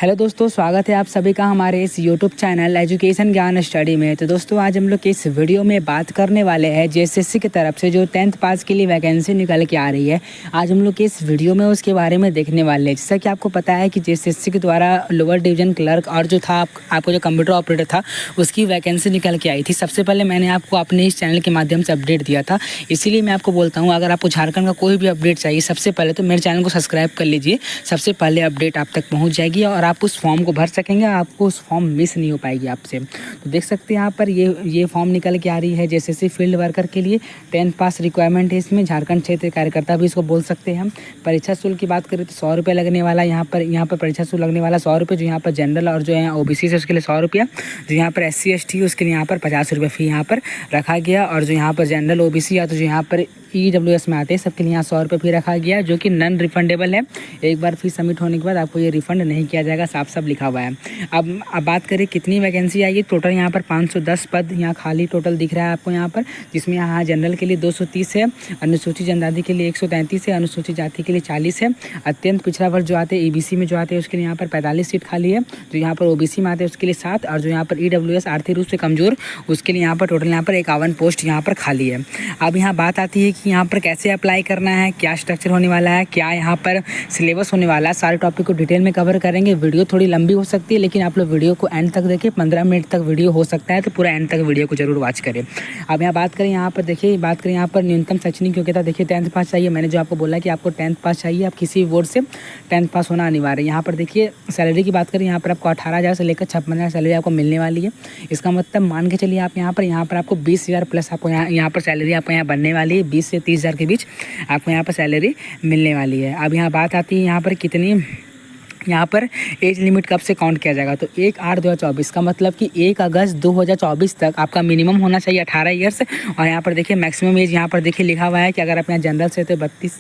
Hello दोस्तों, स्वागत है आप सभी का हमारे इस यूट्यूब चैनल एजुकेशन ज्ञान स्टडी में। तो दोस्तों आज हम लोग के इस वीडियो में बात करने वाले हैं जेएसएससी की तरफ से जो 10th पास के लिए वैकेंसी निकल के आ रही है। आज हम लोग के इस वीडियो में उसके बारे में देखने वाले हैं। जैसा कि आपको पता है कि जेएसएससी के द्वारा लोअर डिवीजन क्लर्क और जो था आपको जो कंप्यूटर ऑपरेटर था उसकी वैकेंसी निकल के आई थी। सबसे पहले मैंने आपको अपने इस चैनल के माध्यम से अपडेट दिया था, इसीलिए मैं आपको बोलता हूँ अगर आपको झारखंड का कोई भी अपडेट चाहिए सबसे पहले तो मेरे चैनल को सब्सक्राइब कर लीजिए। सबसे पहले अपडेट आप तक पहुँच जाएगी और आप उस फॉर्म को भर सकेंगे, आपको उस फॉर्म मिस नहीं हो पाएगी आपसे। तो देख सकते हैं यहाँ पर ये फॉर्म निकल के आ रही है जेएसएससी फील्ड वर्कर के लिए 10th पास रिक्वायरमेंट है। इसमें झारखंड क्षेत्र कार्यकर्ता भी इसको बोल सकते हैं हम। परीक्षा शुल्क की बात करें तो 100 रुपये लगने वाला यहाँ पर परीक्षा शुल्क लगने वाला 100 रुपये। जो यहाँ पर जनरल और जो है ओबीसी से उसके लिए 100 रुपया, जो यहाँ पर SC ST उसके लिए यहाँ पर 50 रुपये फ़ी यहाँ पर रखा गया। और जो यहाँ पर जनरल ओबीसी या तो जो यहाँ पर EWS में आते हैं सबके लिए यहाँ 100 रुपये फ़ी रखा गया, जो कि नॉन रिफंडेबल है। एक बार फीस सबमिट होने के बाद आपको ये रिफंड नहीं किया जाएगा, साफ लिखा हुआ है। अब बात करें कितनी वैकेंसी आएगी। टोटल यहाँ पर 510 पद यहाँ खाली टोटल दिख रहा है आपको यहाँ पर, जिसमें यहाँ जनरल के लिए 230 है, अनुसूचित जनजाति के लिए 133 है, अनुसूचित जाति के लिए 40 है, अत्यंत पिछड़ा वर्ग जो आते हैं EBC में जो आते हैं उसके लिए यहाँ पर 45 सीट खाली है, जो यहाँ पर OBC में आते हैं उसके लिए 7, और जो यहाँ पर EWS आर्थिक रूप से कमज़ोर उसके लिए यहाँ पर टोटल यहाँ पर 51 पोस्ट यहाँ पर खाली है। अब यहाँ बात आती है कि यहाँ पर कैसे अप्लाई करना है, क्या स्ट्रक्चर होने वाला है, क्या यहाँ पर सिलेबस होने वाला है। सारे टॉपिक को डिटेल में कवर करेंगे। वीडियो थोड़ी लंबी हो सकती है, लेकिन आप लोग वीडियो को एंड तक देखिए। 15 मिनट तक वीडियो हो सकता है, तो पूरा एंड तक वीडियो को जरूर वॉच करें। अब यहाँ बात करें यहाँ पर देखिए, बात करें यहाँ पर न्यूनतम शैक्षणिक योग्यता देखिए 10th पास चाहिए। मैंने जो आपको बोला कि आपको 10th पास चाहिए, आप किसी बोर्ड से 10th पास होना अनिवार्य है। यहाँ पर देखिए सैलरी की बात करें, यहाँ पर आपको 18,000 से लेकर 56,000 सैलरी आपको मिलने वाली है। इसका मतलब मान के चलिए आप यहाँ पर आपको 20,000 प्लस आपको यहाँ पर सैलरी आपको यहाँ बनने वाली है। 20 से 30,000 के बीच आपको यहाँ पर सैलरी मिलने वाली है। अब यहाँ बात आती है यहाँ पर कितनी यहाँ पर एज लिमिट कब से काउंट किया जाएगा, तो 1/8/2024 का मतलब कि 1 अगस्त 2024 तक आपका मिनिमम होना चाहिए 18 ईयर्स। और यहाँ पर देखिए मैक्सिमम एज यहाँ पर देखिए लिखा हुआ है कि अगर आप यहाँ जनरल से तो 32,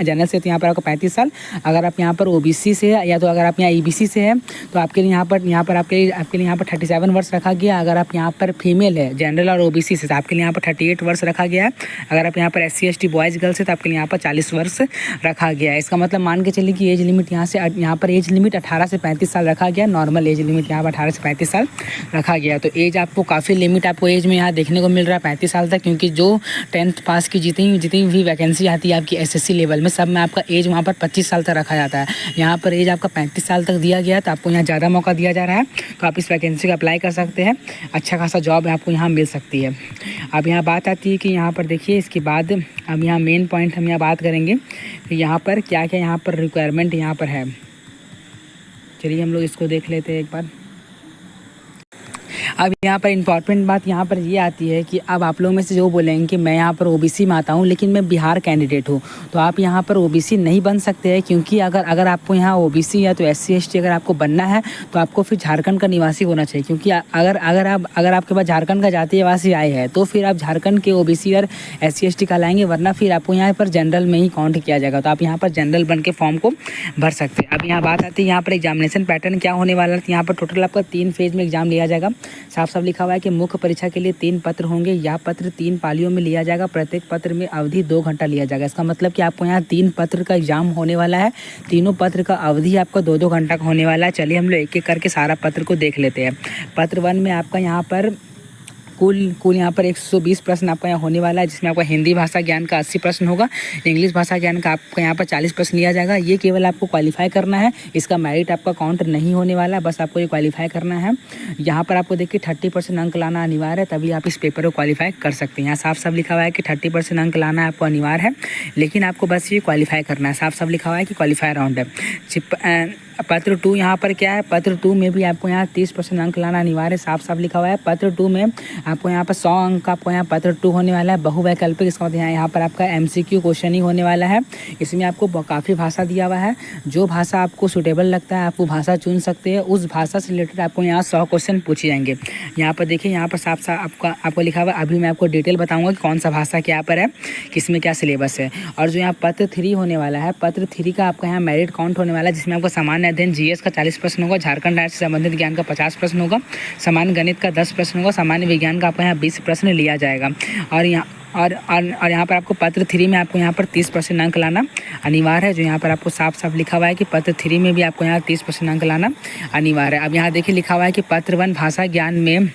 जनरल से तो यहाँ पर आपको 35 साल, अगर आप यहाँ पर OBC से है या तो अगर आप यहाँ EBC से है तो आपके लिए यहाँ पर आपके लिए यहाँ पर 37 वर्ष रखा गया। अगर आप यहाँ पर फीमेल है जनरल और OBC से तो आपके लिए यहाँ पर 38 वर्ष रखा गया है। अगर आप यहाँ पर SC ST बॉयज़ गर्ल्स है तो आपके लिए यहाँ पर 40 वर्ष रखा गया है। इसका मतलब मान के चलिए कि एज लिमिट यहाँ पर एज लिमिट 18 से 35 साल रखा गया। नॉर्मल एज लिमिट यहाँ पर 18 से 35 साल रखा गया। तो एज आपको काफ़ी लिमिट आपको एज में यहाँ देखने को मिल रहा है 35 साल तक, क्योंकि जो 10th पास की जितनी भी वैकेंसी आती है आपकी SSC लेवल में, सब में आपका एज वहाँ पर 25 साल तक रखा जाता है। यहाँ पर एज आपका 35 साल तक दिया गया है, तो आपको यहाँ ज़्यादा मौका दिया जा रहा है। तो आप इस वैकेंसी का अप्लाई कर सकते हैं, अच्छा खासा जॉब आपको यहाँ मिल सकती है। अब यहाँ बात आती है कि यहाँ पर देखिए इसके बाद अब यहाँ मेन पॉइंट हम यहाँ बात करेंगे कि यहाँ पर क्या क्या यहाँ पर रिक्वायरमेंट यहाँ पर है। चलिए हम लोग इसको देख लेते हैं एक बार। अब यहाँ पर इम्पॉर्टेंट बात यहाँ पर ये आती है कि अब आप लोग में से जो बोलेंगे कि मैं यहाँ पर OBC में आता हूँ लेकिन मैं बिहार कैंडिडेट हूँ, तो आप यहाँ पर OBC नहीं बन सकते हैं, क्योंकि अगर आपको यहाँ OBC या तो SC ST अगर आपको बनना है तो आपको फिर झारखंड का निवासी होना चाहिए। क्योंकि अगर आपके पास झारखंड का जातीय निवासी आए हैं तो फिर आप झारखंड के OBC और SC ST का लाएंगे, वरना फिर आपको यहाँ पर जनरल में ही काउंट किया जाएगा। तो आप यहाँ पर जनरल बन के फॉर्म को भर सकते हैं। अब यहाँ बात आती है यहाँ पर एग्जामिनेशन पैटर्न क्या होने वाला है। तो यहाँ पर टोटल आपका 3 फेज में एग्जाम लिया जाएगा। साफ लिखा हुआ है कि मुख्य परीक्षा के लिए 3 पत्र होंगे। यह पत्र 3 पालियों में लिया जाएगा। प्रत्येक पत्र में अवधि 2 घंटा लिया जाएगा। इसका मतलब कि आपको यहाँ 3 पत्र का एग्जाम होने वाला है। तीनों पत्र का अवधि आपका 2-2 घंटा का होने वाला है। चलिए हम लोग एक एक करके सारा पत्र को देख लेते हैं। पत्र 1 में आपका यहाँ पर कुल यहाँ पर 120 प्रश्न आपका यहाँ होने वाला है, जिसमें आपका हिंदी भाषा ज्ञान का 80 प्रश्न होगा, इंग्लिश भाषा ज्ञान का आपका यहाँ पर 40 प्रश्न लिया जाएगा। ये केवल आपको क्वालिफाई करना है, इसका मेरिट आपका काउंट नहीं होने वाला, बस आपको ये क्वालिफाई करना है। यहाँ पर आपको देखिए 30% अंक लाना अनिवार्य है, तभी आप इस पेपर को क्वालिफाई कर सकते हैं। यहाँ साफ लिखा हुआ है कि 30% अंक लाना आपको अनिवार्य है, लेकिन आपको बस ये क्वालिफाई करना है। साफ लिखा हुआ है कि क्वालिफाई राउंड है। पत्र 2 यहाँ पर क्या है, पत्र 2 में भी आपको यहाँ 30% अंक लाना अनिवार्य है। साफ लिखा हुआ है। पत्र 2 में आपको यहाँ पर 100 अंक का आपको यहाँ पत्र 2 होने वाला है। बहुवैकल्पिक, इसका मतलब यहाँ पर आपका MCQ क्वेश्चन ही होने वाला है। इसमें आपको काफ़ी भाषा दिया हुआ है, जो भाषा आपको सूटेबल लगता है आप वो भाषा चुन सकते हैं। उस भाषा से रिलेटेड आपको यहाँ 100 क्वेश्चन पूछे जाएंगे। यहाँ पर देखिए यहाँ पर साफ आपको लिखा हुआ है। अभी मैं आपको डिटेल बताऊँगा कि कौन सा भाषा क्या पर है, किसमें क्या सिलेबस है। और जो यहाँ पत्र 3 होने वाला है, पत्र 3 का आपका यहाँ मेरिट काउंट होने वाला है, जिसमें आपको सामान्य अध्ययन GS का 40 प्रश्न होगा, झारखंड राज्य से संबंधित ज्ञान का 50 प्रश्न होगा, सामान्य गणित का 10 प्रश्न होगा, सामान्य विज्ञान का आपको यहाँ 20 प्रश्न लिया जाएगा। और यहाँ और यहाँ पर आपको पत्र 3 में आपको यहाँ पर 30% अंक लाना अनिवार्य है। जो यहाँ पर आपको साफ साफ लिखा हुआ है कि पत्र 3 में भी आपको यहाँ 30% अंक लाना अनिवार्य है। अब यहाँ देखिए लिखा हुआ है कि पत्र 1 भाषा ज्ञान में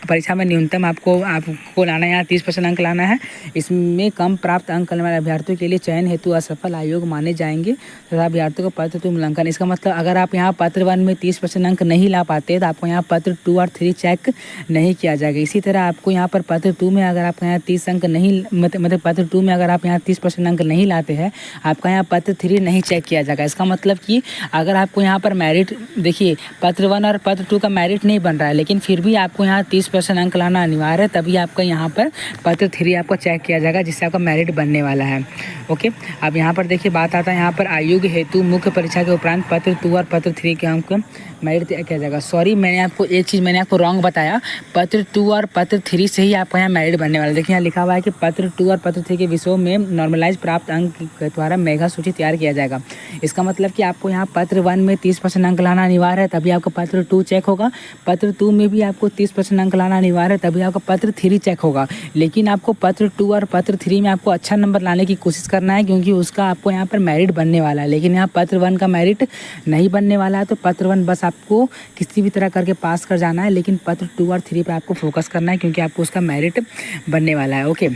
परीक्षा में न्यूनतम आपको लाना है, यहाँ 30% अंक लाना है। इसमें कम प्राप्त अंक करने वाले अभ्यर्थियों के लिए चयन हेतु असफल आयोग माने जाएंगे तथा अभ्यर्थियों को पत्र 2 मूल्यांकन। इसका मतलब अगर आप यहाँ पत्र 1 में 30% अंक नहीं ला पाते तो आपको यहाँ पत्र 2 और 3 चेक नहीं किया जाएगा। इसी तरह आपको यहाँ पर पत्र 2 में अगर आप यहाँ 30 अंक नहीं मतलब पत्र 2 में अगर आप यहाँ 30% अंक नहीं लाते हैं, आपका यहाँ पत्र 3 नहीं चेक किया जाएगा। इसका मतलब कि अगर आपको यहाँ पर मेरिट देखिए पत्र 1 और पत्र 2 का मेरिट नहीं बन रहा है, लेकिन फिर भी आपको यहाँ 30% अंक लाना अनिवार्य है, तभी आपका यहाँ पर पत्र 3 आपको चेक किया जाएगा जिससे आपका मेरिट बनने वाला है। ओके, अब यहाँ पर देखिए बात आता है यहाँ पर आयोग हेतु मुख्य परीक्षा के उपरांत पत्र 2 और पत्र 3 के अंक मेरिट किया जाएगा। सॉरी, मैंने आपको एक चीज़ मैंने आपको रॉन्ग बताया, पत्र 2 और पत्र 3 से ही आपको यहाँ मेरिट बनने वाला है। देखिए यहाँ लिखा हुआ है कि पत्र 2 और पत्र 3 के विषयों में नॉर्मलाइज प्राप्त अंक के द्वारा मेगा सूची तैयार किया जाएगा। इसका मतलब कि आपको यहाँ पत्र 1 में 30% अंक लाना अनिवार्य है, तभी आपका पत्र 2 चेक होगा। पत्र 2 में भी आपको 30% अंक लाना अनिवार्य है, तभी आपका पत्र 3 चेक होगा। लेकिन आपको पत्र 2 और पत्र 3 में आपको अच्छा नंबर लाने की कोशिश करना है, क्योंकि उसका आपको यहाँ पर मेरिट बनने वाला है। लेकिन यहाँ पत्र 1 का मेरिट नहीं बनने वाला है, तो पत्र 1 बस आपको किसी भी तरह करके पास कर जाना है, लेकिन पत्र 2 और 3 पे आपको फोकस करना है, क्योंकि आपको उसका मेरिट बनने वाला है। ओके,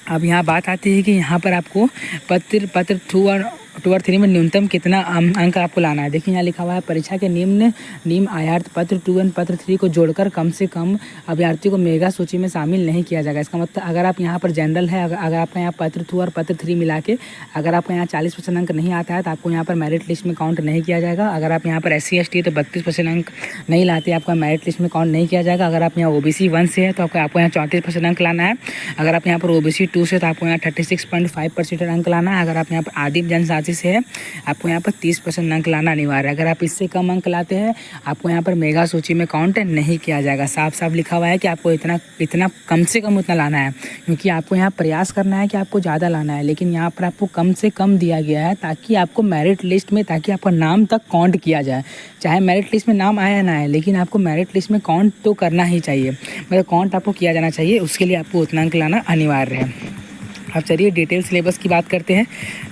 अब यहाँ बात आती है कि यहाँ पर आपको पत्र 2 और 3 में न्यूनतम कितना अंक आपको लाना है। देखिए यहाँ लिखा हुआ है परीक्षा के निम्न आयात पत्र 2 और पत्र 3 को जोड़कर कम से कम अभ्यर्थियों को मेगा सूची में शामिल नहीं किया जाएगा। इसका मतलब अगर आप यहाँ पर जनरल है, अगर आपका यहाँ पत्र 2 और पत्र 3 मिला के अगर आपको यहाँ 40% अंक नहीं आता है तो आपको यहाँ पर मेरिट लिस्ट में काउंट नहीं किया जाएगा। अगर आप यहाँ पर SC ST है तो 32% अंक नहीं लाते, आपका मेरिट लिस्ट में काउंट नहीं किया जाएगा। अगर आप यहाँ OBC 1 से है तो आपको यहाँ 34% अंक लाना है। अगर आप यहाँ पर OBC 2 से तो आपको यहाँ 36.5% अंक लाना है। अगर आप यहाँ पर आदिम जनजाति से है आपको यहाँ पर 30% अंक लाना अनिवार्य है। अगर आप इससे कम अंक लाते हैं आपको यहाँ पर मेगा सूची में काउंट नहीं किया जाएगा। साफ साफ लिखा हुआ है कि आपको इतना कम से कम उतना लाना है, क्योंकि आपको यहाँ प्रयास करना है कि आपको ज़्यादा लाना है, लेकिन यहाँ पर आपको कम से कम दिया गया है ताकि आपको मेरिट लिस्ट में ताकि आपका नाम तक काउंट किया जाए। चाहे मेरिट लिस्ट में नाम आया ना आए, लेकिन आपको मेरिट लिस्ट में काउंट तो करना ही चाहिए, मतलब काउंट आपको किया जाना चाहिए। उसके लिए आपको उतना अंक लाना अनिवार्य है। अब चलिए डिटेल सिलेबस की बात करते हैं।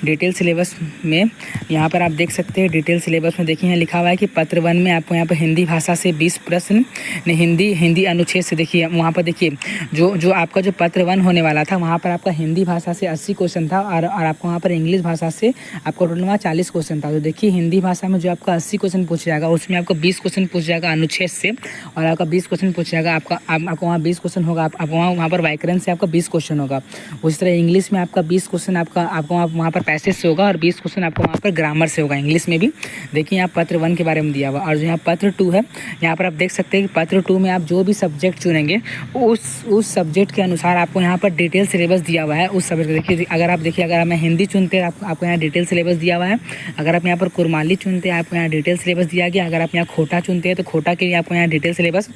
डिटेल सिलेबस में यहाँ पर आप देख सकते हैं, डिटेल सिलेबस में देखिए यहाँ लिखा हुआ है कि पत्र 1 में आपको यहाँ पर हिंदी भाषा से 20 प्रश्न, हिंदी अनुच्छेद से देखिए वहाँ पर देखिए जो आपका जो पत्र 1 होने वाला था वहाँ पर आपका हिंदी भाषा से 80 क्वेश्चन था और आपको वहाँ पर इंग्लिश भाषा से आपको टोटल वहाँ 40 क्वेश्चन था। तो देखिए हिंदी भाषा में जो आपका 80 क्वेश्चन पूछ जाएगा उसमें आपको 20 क्वेश्चन पूछ जाएगा अनुच्छेद से, और आपका 20 क्वेश्चन पूछ जाएगा आपको वहाँ 20 क्वेश्चन होगा, आपको वहाँ पर व्याकरण से आपका 20 क्वेश्चन होगा। उसी तरह इंग्लिश में आपका 20 क्वेश्चन आपको वहाँ पर पैसेज से होगा और 20 क्वेश्चन आपको वहाँ पर ग्रामर से होगा इंग्लिश में भी। देखिए यहाँ पत्र 1 के बारे में दिया हुआ, और जो यहाँ पत्र 2 है यहाँ पर आप देख सकते हैं कि पत्र 2 में आप जो भी सब्जेक्ट चुनेंगे उस सब्जेक्ट के अनुसार आपको यहाँ पर डिटेल सिलेबस दिया हुआ है। उस सब्जेक्ट देखिए अगर आप हिंदी चुनते हैं आपको यहाँ डिटेल सिलेबस दिया हुआ है। अगर आप यहाँ पर कुरमाली चुनते हैं आपको यहाँ डिटेल सिलेबस दिया गया। अगर आप यहाँ खोटा चुनते हैं तो खोटा के लिए आपको यहाँ डिटेल सिलेबस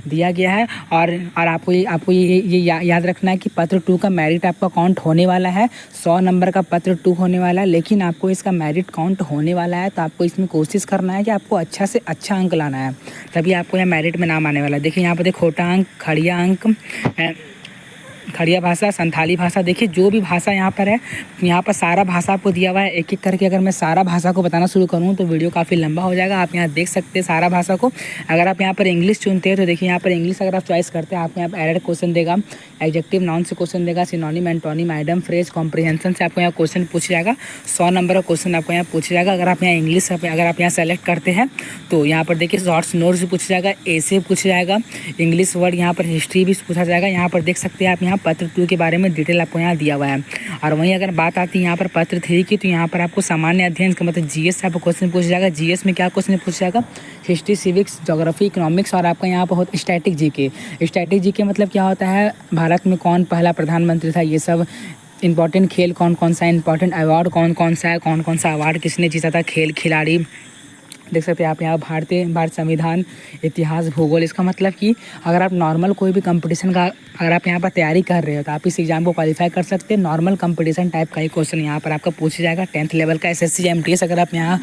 दिया गया है। और आपको ये याद रखना है कि पत्र 2 का मेरिट आपका काउंट होने वाला है। 100 नंबर का पत्र 2 होने वाला है, लेकिन आपको इसका मेरिट काउंट होने वाला है, तो आपको इसमें कोशिश करना है कि आपको अच्छा से अच्छा अंक लाना है, तभी आपको यहाँ मेरिट में नाम आने वाला है। देखिए यहाँ पर खोटा अंक, खड़िया अंक, खड़िया भाषा, संथाली भाषा, देखिए जो भी भाषा यहाँ पर है यहाँ पर सारा भाषा आपको दिया हुआ है। एक एक करके अगर मैं सारा भाषा को बताना शुरू करूँ तो वीडियो काफ़ी लंबा हो जाएगा। आप यहाँ देख सकते हैं सारा भाषा को। अगर आप यहाँ पर इंग्लिश चुनते हैं तो देखिए यहाँ पर इंग्लिश अगर आप चॉइस करते हैं आपको यहाँ पर एडेड क्वेश्चन देगा, एडजेक्टिव नाउन से क्वेश्चन देगा, synonym antonym idem phrase comprehension से आपको यहाँ क्वेश्चन पूछ जाएगा। 100 नंबर का क्वेश्चन आपको यहाँ पूछ जाएगा। अगर आप यहाँ इंग्लिश अगर आप यहाँ सेलेक्ट करते हैं तो यहाँ पर देखिए शॉर्ट्स नोट्स भी पूछ जाएगा, ऐसे पूछ जाएगा, इंग्लिश वर्ड यहाँ पर हिस्ट्री भी पूछा जाएगा। यहाँ पर देख सकते हैं आप यहाँ पत्र 2 के बारे में डिटेल आपको यहाँ दिया हुआ है। और वहीं अगर बात आती है यहाँ पर पत्र 3 की, तो यहाँ पर आपको सामान्य अध्ययन का मतलब GS से आपको क्वेश्चन पूछ जाएगा। GS में क्या क्वेश्चन पूछ जाएगा? हिस्ट्री, सिविक्स, ज्योग्राफी, इकोनॉमिक्स, और आपका यहाँ पर होता स्टैटिक जीके। स्टैटिक जीके मतलब क्या होता है, भारत में कौन पहला प्रधानमंत्री था, ये सब इंपॉर्टेंट खेल कौन कौन सा, इंपॉर्टेंट अवार्ड कौन कौन सा है, कौन कौन सा अवार्ड किसने जीता था, खेल खिलाड़ी देख सकते हैं आप यहाँ भारत संविधान, इतिहास, भूगोल। इसका मतलब कि अगर आप नॉर्मल कोई भी कंपटीशन का अगर आप यहाँ पर तैयारी कर रहे हो तो आप इस एग्ज़ाम को क्वालिफाई कर सकते हैं। नॉर्मल कंपटीशन टाइप का ही क्वेश्चन यहाँ पर आपका पूछा जाएगा। 10th लेवल का SSC MTS अगर आप यहाँ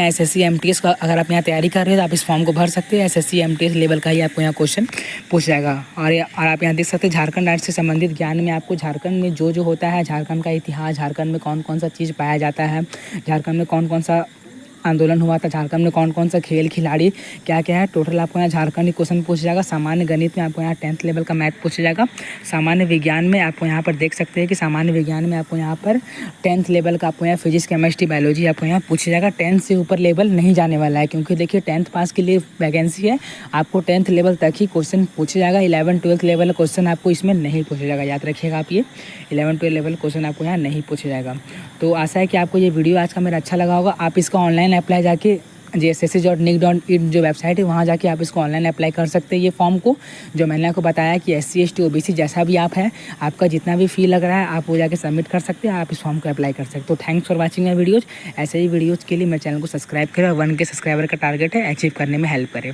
SSC MTS का अगर आप यहाँ तैयारी कर रहे हो तो आप इस फॉर्म को भर सकते हैं। SSC MTS लेवल का ही आपको यहाँ क्वेश्चन पूछ जाएगा। और आप यहाँ देख सकते हैं झारखंड राज्य से संबंधित ज्ञान में आपको झारखंड में जो होता है, झारखंड का इतिहास, झारखंड में कौन कौन सा चीज़ पाया जाता है, झारखंड में कौन कौन सा आंदोलन हुआ था, झारखंड में कौन कौन सा खेल खिलाड़ी क्या क्या है, टोटल आपको यहाँ झारखंड क्वेश्चन पूछा जाएगा। सामान्य गणित में आपको यहाँ 10th लेवल का मैथ पूछा जाएगा। सामान्य विज्ञान में आपको यहाँ पर देख सकते हैं कि सामान्य विज्ञान में आपको यहाँ पर 10th लेवल का आपको यहाँ फिजिक्स, केमिस्ट्री, बायोलॉजी आपको यहाँ पूछा जाएगा। 10th से ऊपर लेवल नहीं जाने वाला है, क्योंकि देखिए 10th पास के लिए वैकेंसी है, आपको 10th लेवल तक ही क्वेश्चन पूछा जाएगा। 11th 12th लेवल क्वेश्चन आपको इसमें नहीं पूछा जाएगा, याद रखिएगा आप ये 11th 12th लेवल क्वेश्चन आपको यहाँ नहीं पूछा जाएगा। तो आशा है कि आपको ये वीडियो आज का मेरा अच्छा लगा होगा। आप इसका ऑनलाइन अप्लाई जाके JSSC.nic.in जो वेबसाइट है वहाँ जाके आप इसको ऑनलाइन अप्लाई कर सकते हैं। ये फॉर्म को जो मैंने आपको बताया कि SC ST OBC जैसा भी आप है, आपका जितना भी फी लग रहा है आप वो जाके सबमिट कर सकते हैं, आप इस फॉर्म को अप्लाई कर सकते हो। तो thanks for watching my videos. ऐसे ही वीडियोज़ के लिए मेरे चैनल को सब्सक्राइब करें और 1K सब्सक्राइबर का टारगेट है, अचीव करने में हेल्प करें।